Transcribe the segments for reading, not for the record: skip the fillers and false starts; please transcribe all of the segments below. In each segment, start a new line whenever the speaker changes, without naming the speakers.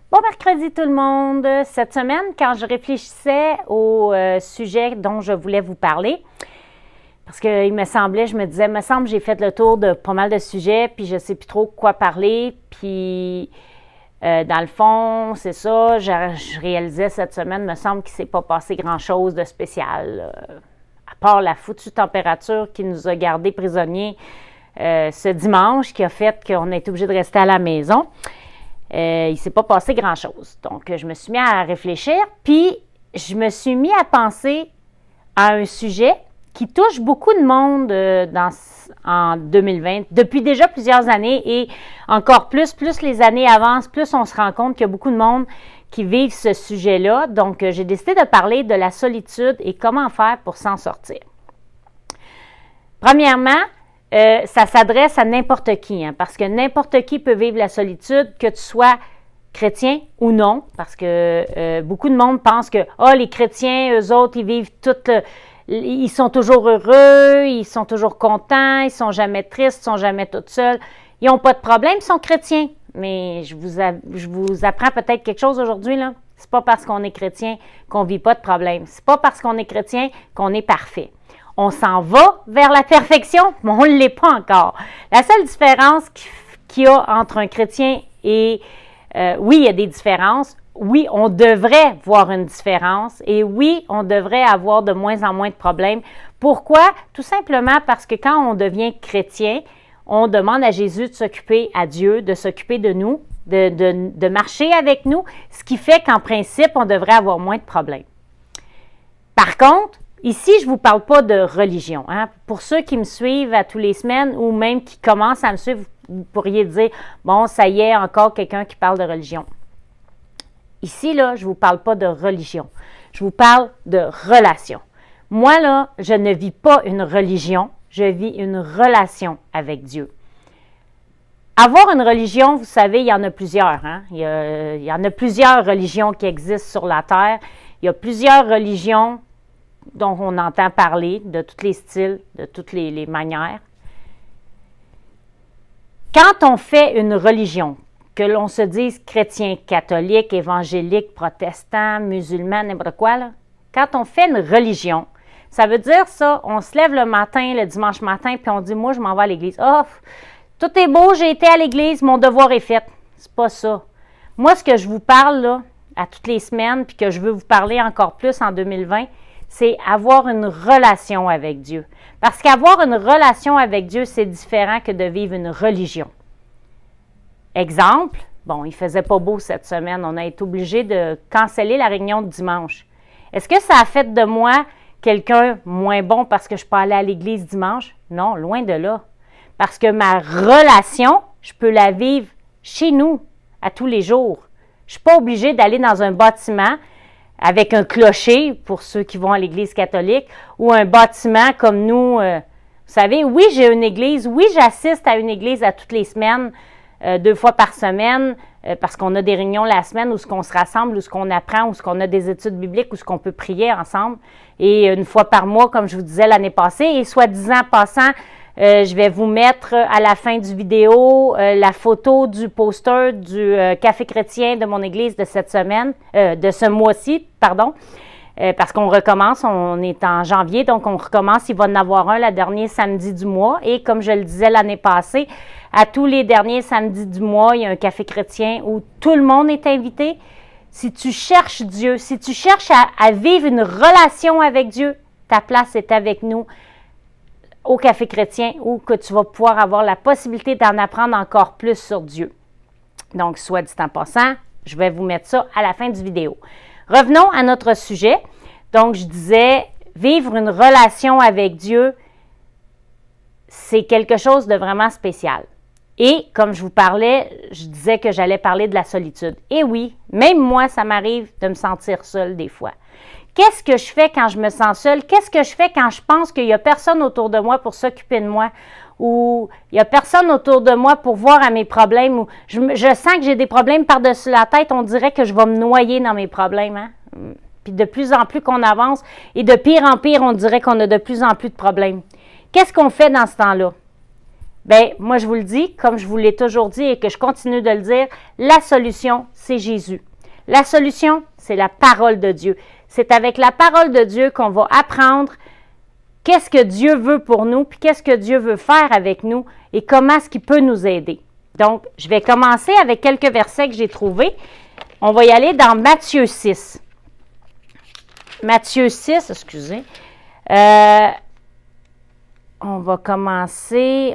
Bon mercredi tout le monde! Cette semaine, quand je réfléchissais au sujet dont je voulais vous parler, parce qu'il me semblait, je me disais, me semble j'ai fait le tour de pas mal de sujets, puis je ne sais plus trop quoi parler, puis dans le fond, c'est ça, je réalisais cette semaine, me semble qu'il ne s'est pas passé grand-chose de spécial, à part la foutue température qui nous a gardés prisonniers ce dimanche, qui a fait qu'on a été obligé de rester à la maison. Il ne s'est pas passé grand-chose. Donc, je me suis mis à réfléchir, puis je me suis mis à penser à un sujet qui touche beaucoup de monde en 2020, depuis déjà plusieurs années, et encore plus les années avancent, plus on se rend compte qu'il y a beaucoup de monde qui vivent ce sujet-là. Donc, j'ai décidé de parler de la solitude et comment faire pour s'en sortir. Premièrement, ça s'adresse à n'importe qui, hein, parce que n'importe qui peut vivre la solitude, que tu sois chrétien ou non, parce que beaucoup de monde pense que les chrétiens, eux autres, ils vivent ils sont toujours heureux, ils sont toujours contents, ils sont jamais tristes, ils sont jamais tout seuls, ils n'ont pas de problème, ils sont chrétiens. Mais je vous apprends peut-être quelque chose aujourd'hui, là. C'est pas parce qu'on est chrétien qu'on vit pas de problème. C'est pas parce qu'on est chrétien qu'on est parfait. On s'en va vers la perfection, mais on ne l'est pas encore. La seule différence qu'il y a entre un chrétien et... oui, il y a des différences. Oui, on devrait voir une différence. Et oui, on devrait avoir de moins en moins de problèmes. Pourquoi? Tout simplement parce que quand on devient chrétien, on demande à Jésus de s'occuper, à Dieu, de s'occuper de nous, de marcher avec nous, ce qui fait qu'en principe, on devrait avoir moins de problèmes. Par contre, ici, je ne vous parle pas de religion. Hein. Pour ceux qui me suivent à tous les semaines ou même qui commencent à me suivre, vous pourriez dire, bon, ça y est, encore quelqu'un qui parle de religion. Ici, là, je ne vous parle pas de religion. Je vous parle de relation. Moi, là, je ne vis pas une religion, je vis une relation avec Dieu. Avoir une religion, vous savez, il y en a plusieurs. Hein? Il y en a plusieurs religions qui existent sur la terre. Il y a plusieurs religions dont on entend parler, de tous les styles, de toutes les manières. Quand on fait une religion, que l'on se dise chrétien, catholique, évangélique, protestant, musulman, n'importe quoi, là, quand on fait une religion, ça veut dire ça, on se lève le matin, le dimanche matin, puis on dit, moi, je m'en vais à l'église. Oh, tout est beau, j'ai été à l'église, mon devoir est fait. C'est pas ça. Moi, ce que je vous parle, là, à toutes les semaines, puis que je veux vous parler encore plus en 2020, c'est avoir une relation avec Dieu. Parce qu'avoir une relation avec Dieu, c'est différent que de vivre une religion. Exemple, bon, il ne faisait pas beau cette semaine, on a été obligé de canceller la réunion de dimanche. Est-ce que ça a fait de moi quelqu'un moins bon parce que je ne suis pas allée à l'église dimanche? Non, loin de là. Parce que ma relation, je peux la vivre chez nous, à tous les jours. Je ne suis pas obligée d'aller dans un bâtiment avec un clocher, pour ceux qui vont à l'église catholique, ou un bâtiment comme nous. Vous savez, oui, j'ai une église, oui, j'assiste à une église à toutes les semaines, 2 fois par semaine, parce qu'on a des réunions la semaine où ce qu'on se rassemble, où ce qu'on apprend, où ce qu'on a des études bibliques, où ce qu'on peut prier ensemble. Et 1 fois par mois, comme je vous disais l'année passée, et soi-disant passant, je vais vous mettre à la fin du vidéo la photo du poster du café chrétien de mon église de cette semaine, de ce mois-ci, pardon, parce qu'on recommence, on est en janvier, donc on recommence, il va en avoir un le dernier samedi du mois. Et comme je le disais l'année passée, à tous les derniers samedis du mois, il y a un café chrétien où tout le monde est invité. Si tu cherches Dieu, si tu cherches à vivre une relation avec Dieu, ta place est avec nous au café chrétien où que tu vas pouvoir avoir la possibilité d'en apprendre encore plus sur Dieu. Donc, soit dit en passant, je vais vous mettre ça à la fin du vidéo. Revenons à notre sujet. Donc, je disais, vivre une relation avec Dieu, c'est quelque chose de vraiment spécial. Et comme je vous parlais, je disais que j'allais parler de la solitude. Et oui, même moi, ça m'arrive de me sentir seule des fois. Qu'est-ce que je fais quand je me sens seule? Qu'est-ce que je fais quand je pense qu'il n'y a personne autour de moi pour s'occuper de moi? Ou il n'y a personne autour de moi pour voir à mes problèmes? Ou je sens que j'ai des problèmes par-dessus la tête. On dirait que je vais me noyer dans mes problèmes. Hein? Puis de plus en plus qu'on avance et de pire en pire, on dirait qu'on a de plus en plus de problèmes. Qu'est-ce qu'on fait dans ce temps-là? Bien, moi, je vous le dis, comme je vous l'ai toujours dit et que je continue de le dire, la solution, c'est Jésus. La solution, c'est la parole de Dieu. C'est avec la parole de Dieu qu'on va apprendre qu'est-ce que Dieu veut pour nous, puis qu'est-ce que Dieu veut faire avec nous et comment est-ce qu'il peut nous aider. Donc, je vais commencer avec quelques versets que j'ai trouvés. On va y aller dans Matthieu 6. Matthieu 6, excusez. On va commencer.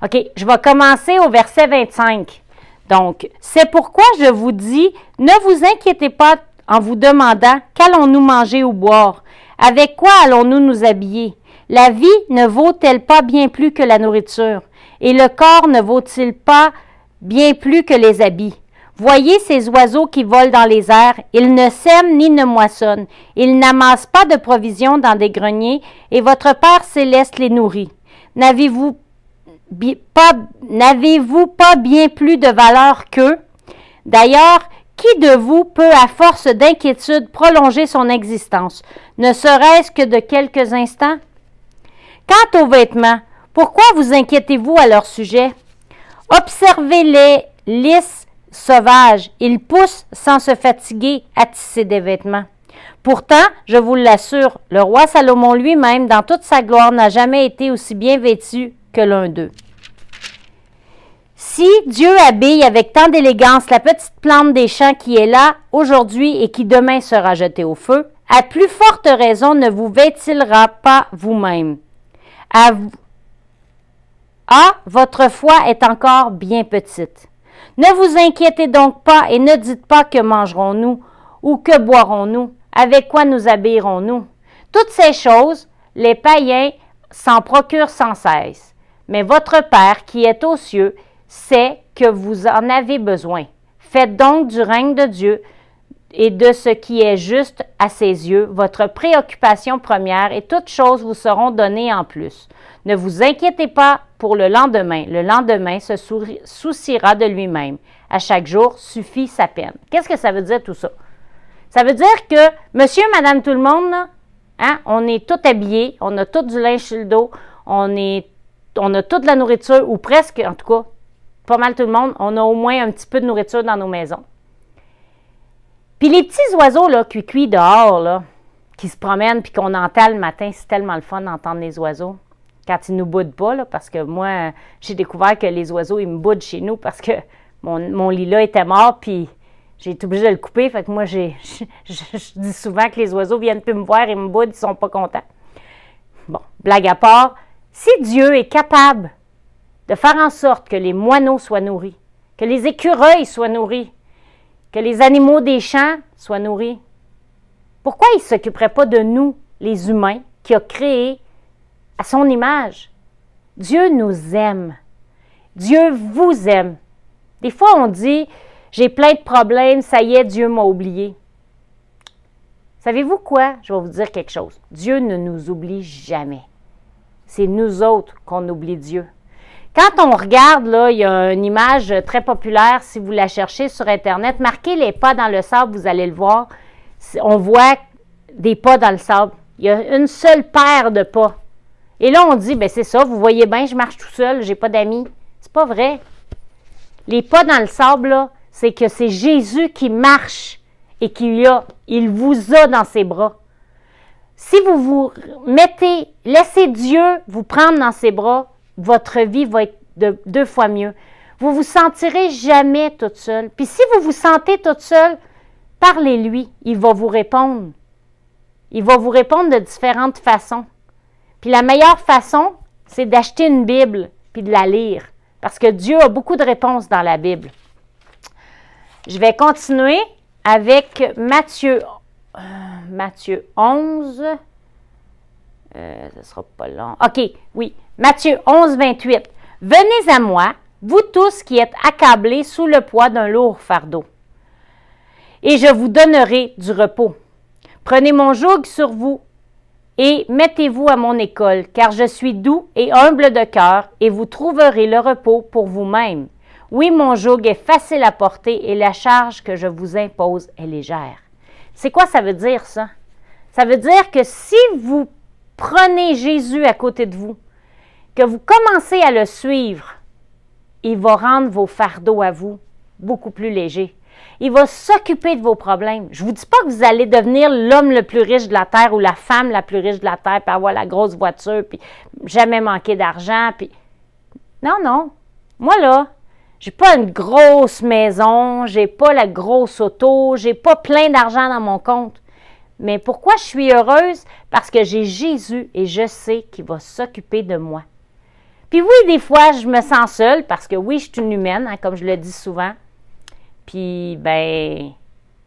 OK, je vais commencer au verset 25. Donc, c'est pourquoi je vous dis, ne vous inquiétez pas en vous demandant qu'allons-nous manger ou boire, avec quoi allons-nous nous habiller. La vie ne vaut-elle pas bien plus que la nourriture, et le corps ne vaut-il pas bien plus que les habits? Voyez ces oiseaux qui volent dans les airs, ils ne sèment ni ne moissonnent, ils n'amassent pas de provisions dans des greniers, et votre Père céleste les nourrit. N'avez-vous pas bien plus de valeur qu'eux? D'ailleurs, qui de vous peut, à force d'inquiétude, prolonger son existence, ne serait-ce que de quelques instants? Quant aux vêtements, pourquoi vous inquiétez-vous à leur sujet? Observez-les lisses, sauvages, ils poussent sans se fatiguer à tisser des vêtements. Pourtant, je vous l'assure, le roi Salomon lui-même, dans toute sa gloire, n'a jamais été aussi bien vêtu que l'un d'eux. Si Dieu habille avec tant d'élégance la petite plante des champs qui est là aujourd'hui et qui demain sera jetée au feu, à plus forte raison ne vous vêtira pas vous-même. Votre foi est encore bien petite. Ne vous inquiétez donc pas et ne dites pas que mangerons-nous ou que boirons-nous, avec quoi nous habillerons-nous. Toutes ces choses, les païens s'en procurent sans cesse. Mais votre Père qui est aux cieux sait que vous en avez besoin. Faites donc du règne de Dieu et de ce qui est juste à ses yeux votre préoccupation première et toutes choses vous seront données en plus. Ne vous inquiétez pas pour le lendemain se souciera de lui-même. À chaque jour suffit sa peine. Qu'est-ce que ça veut dire tout ça? Ça veut dire que monsieur, madame, tout le monde, on est tout habillés, on a tout du linge sur le dos, on a toute la nourriture, ou presque, en tout cas, pas mal tout le monde, on a au moins un petit peu de nourriture dans nos maisons. Puis les petits oiseaux, là, cuit dehors, là, qui se promènent puis qu'on entend le matin, c'est tellement le fun d'entendre les oiseaux. Quand ils nous boudent pas, là, parce que moi, j'ai découvert que les oiseaux, ils me boudent chez nous parce que mon lilas était mort, puis j'ai été obligée de le couper. Fait que moi, je dis souvent que les oiseaux viennent plus me voir et me boudent, ils sont pas contents. Bon, blague à part, si Dieu est capable de faire en sorte que les moineaux soient nourris, que les écureuils soient nourris, que les animaux des champs soient nourris, pourquoi il ne s'occuperait pas de nous, les humains, qu'il a créés à son image? Dieu nous aime. Dieu vous aime. Des fois, on dit, j'ai plein de problèmes, ça y est, Dieu m'a oublié. Savez-vous quoi? Je vais vous dire quelque chose. Dieu ne nous oublie jamais. C'est nous autres qu'on oublie Dieu. Quand on regarde, là, il y a une image très populaire, si vous la cherchez sur Internet, marquez les pas dans le sable, vous allez le voir. On voit des pas dans le sable. Il y a une seule paire de pas. Et là, on dit, ben c'est ça, vous voyez bien, je marche tout seul, j'ai pas d'amis. C'est pas vrai. Les pas dans le sable, là, c'est que c'est Jésus qui marche et il vous a dans ses bras. Si vous vous laissez Dieu vous prendre dans ses bras, votre vie va être deux fois mieux. Vous ne vous sentirez jamais toute seule. Puis si vous vous sentez toute seule, parlez-lui, il va vous répondre. Il va vous répondre de différentes façons. Puis la meilleure façon, c'est d'acheter une Bible puis de la lire. Parce que Dieu a beaucoup de réponses dans la Bible. Je vais continuer avec Matthieu 11. Ce ne sera pas long. OK, oui. Matthieu 11, 28. Venez à moi, vous tous qui êtes accablés sous le poids d'un lourd fardeau, et je vous donnerai du repos. Prenez mon joug sur vous et mettez-vous à mon école, car je suis doux et humble de cœur, et vous trouverez le repos pour vous-même. Oui, mon joug est facile à porter et la charge que je vous impose est légère. C'est quoi ça veut dire, ça? Ça veut dire que si vous prenez Jésus à côté de vous, que vous commencez à le suivre, il va rendre vos fardeaux à vous beaucoup plus légers. Il va s'occuper de vos problèmes. Je ne vous dis pas que vous allez devenir l'homme le plus riche de la terre ou la femme la plus riche de la terre, puis avoir la grosse voiture, puis jamais manquer d'argent. Puis... Non, non. Moi, là, j'ai pas une grosse maison, j'ai pas la grosse auto, j'ai pas plein d'argent dans mon compte. Mais pourquoi je suis heureuse? Parce que j'ai Jésus et je sais qu'il va s'occuper de moi. Puis oui, des fois, je me sens seule parce que oui, je suis une humaine, hein, comme je le dis souvent. Puis,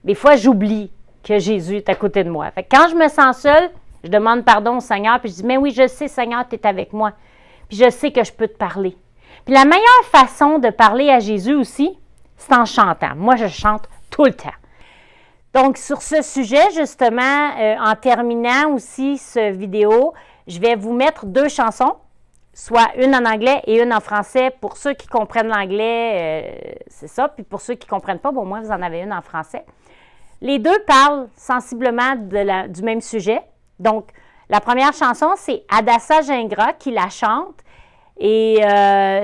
des fois, j'oublie que Jésus est à côté de moi. Fait que quand je me sens seule, je demande pardon au Seigneur, puis je dis, mais oui, je sais, Seigneur, tu es avec moi. Puis je sais que je peux te parler. Puis la meilleure façon de parler à Jésus aussi, c'est en chantant. Moi, je chante tout le temps. Donc, sur ce sujet, justement, en terminant aussi cette vidéo, je vais vous mettre 2 chansons, soit une en anglais et une en français. Pour ceux qui comprennent l'anglais, c'est ça. Puis pour ceux qui ne comprennent pas, au moins, vous en avez une en français. Les 2 parlent sensiblement du même sujet. Donc, la première chanson, c'est Adassa Gingras qui la chante. Et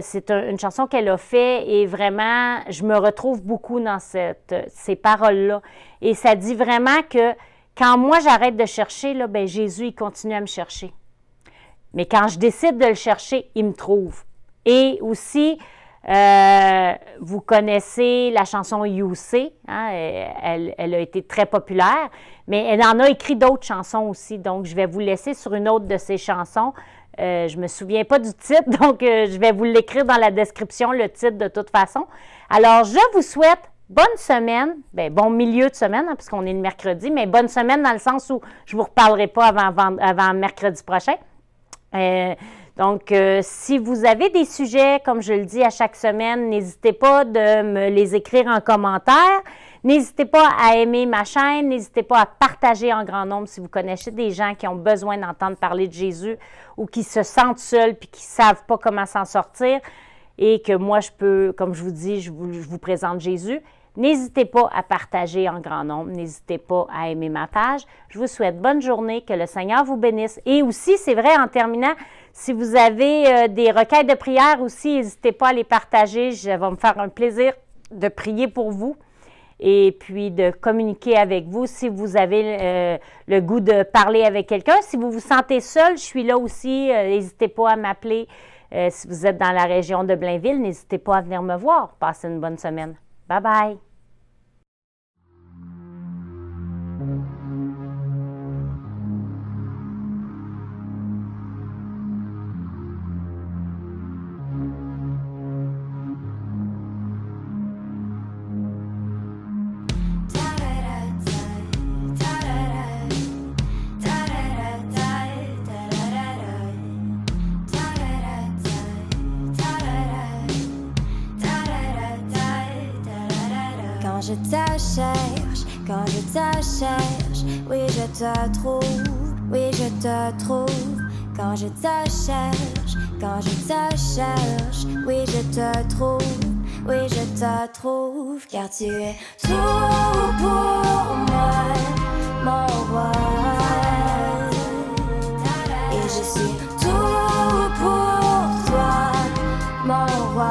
c'est une chanson qu'elle a fait et vraiment, je me retrouve beaucoup dans ces paroles-là. Et ça dit vraiment que quand moi, j'arrête de chercher, là, Jésus, il continue à me chercher. Mais quand je décide de le chercher, il me trouve. Et aussi, vous connaissez la chanson You Say, hein, elle a été très populaire, mais elle en a écrit d'autres chansons aussi. Donc, je vais vous laisser sur une autre de ses chansons. Je ne me souviens pas du titre, donc je vais vous l'écrire dans la description, le titre de toute façon. Alors, je vous souhaite bonne semaine, bon milieu de semaine, hein, puisqu'on est le mercredi, mais bonne semaine dans le sens où je ne vous reparlerai pas avant mercredi prochain. Donc, si vous avez des sujets, comme je le dis à chaque semaine, n'hésitez pas de me les écrire en commentaire. N'hésitez pas à aimer ma chaîne. N'hésitez pas à partager en grand nombre si vous connaissez des gens qui ont besoin d'entendre parler de Jésus ou qui se sentent seuls puis qui ne savent pas comment s'en sortir et que moi, je peux, comme je vous dis, je vous présente Jésus. N'hésitez pas à partager en grand nombre. N'hésitez pas à aimer ma page. Je vous souhaite bonne journée, que le Seigneur vous bénisse. Et aussi, c'est vrai, en terminant, si vous avez des requêtes de prière aussi, n'hésitez pas à les partager. Ça va me faire un plaisir de prier pour vous et puis de communiquer avec vous si vous avez le goût de parler avec quelqu'un. Si vous vous sentez seul, je suis là aussi. N'hésitez pas à m'appeler. Si vous êtes dans la région de Blainville, n'hésitez pas à venir me voir. Passez une bonne semaine. Bye bye.
Quand je te cherche, quand je te cherche, oui je te trouve, oui je te trouve. Quand je te cherche, quand je te cherche, oui je te trouve, oui je te trouve. Car tu es tout pour moi, mon roi. Et je suis tout pour toi, mon roi.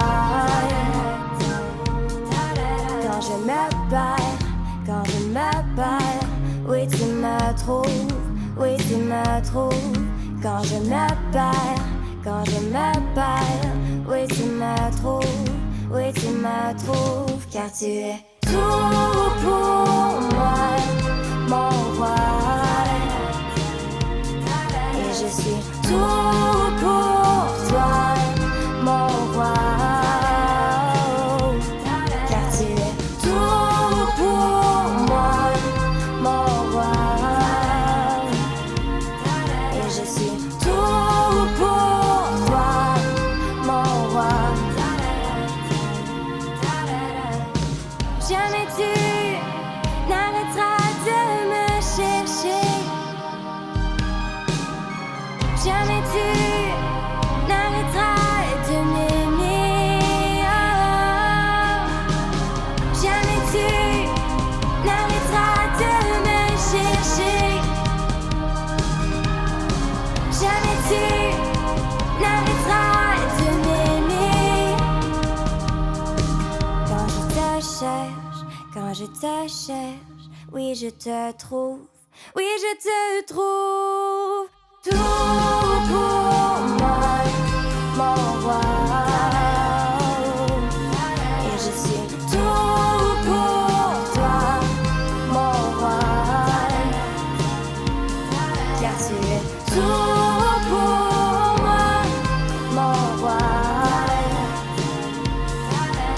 Quand je me perds, oui tu me trouves, oui tu me trouves. Quand je me perds, oui tu me trouves, oui tu me trouves. Car tu es tout pour moi, mon roi. Et je suis tout pour toi, mon roi. Jamais tu cherche, quand je te cherche, oui je te trouve, oui je te trouve. Tout pour moi, mon roi. Et je suis tout pour toi, mon roi. Car tu es tout pour moi, mon roi.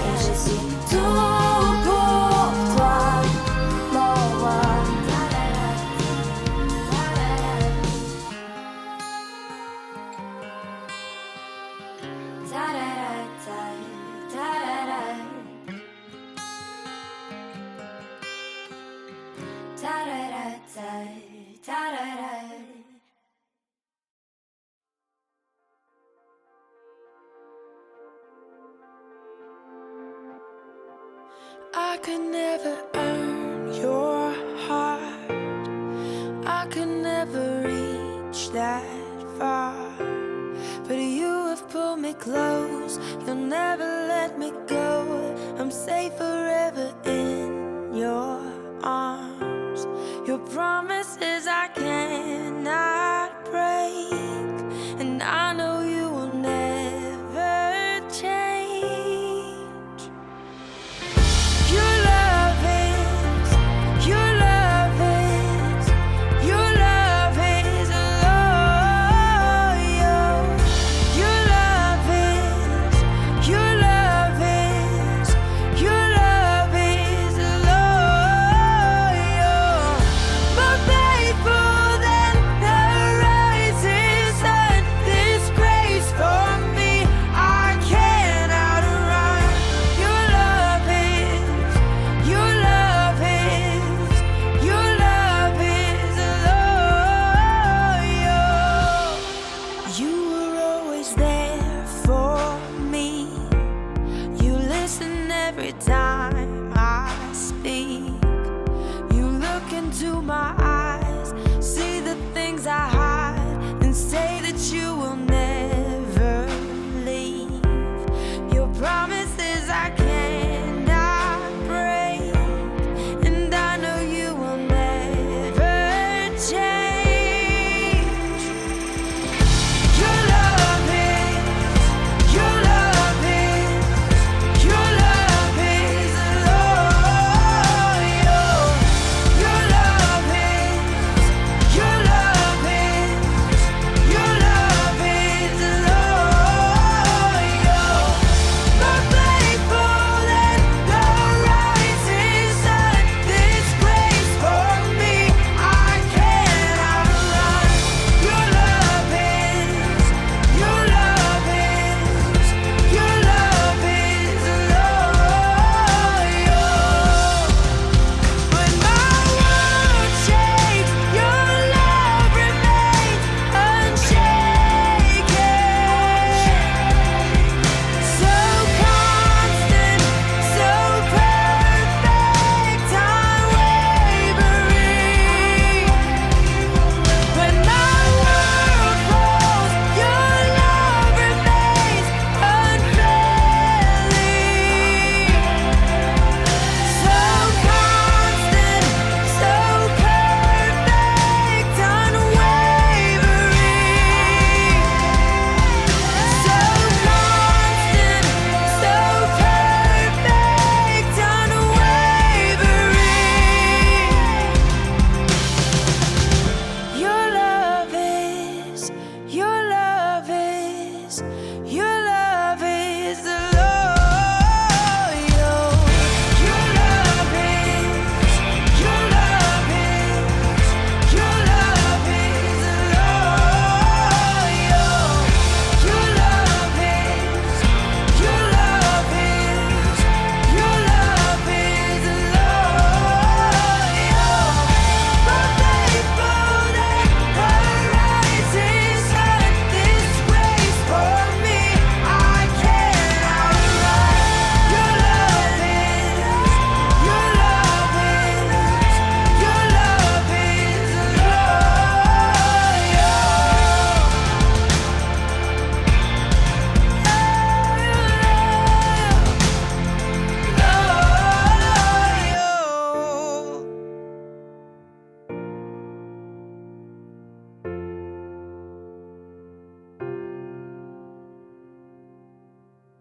Et je suis tout pour toi, mon roi.
I could never earn your heart. I could never reach that far. But you have pulled me close. You'll never let me go. I'm safe forever in your arms.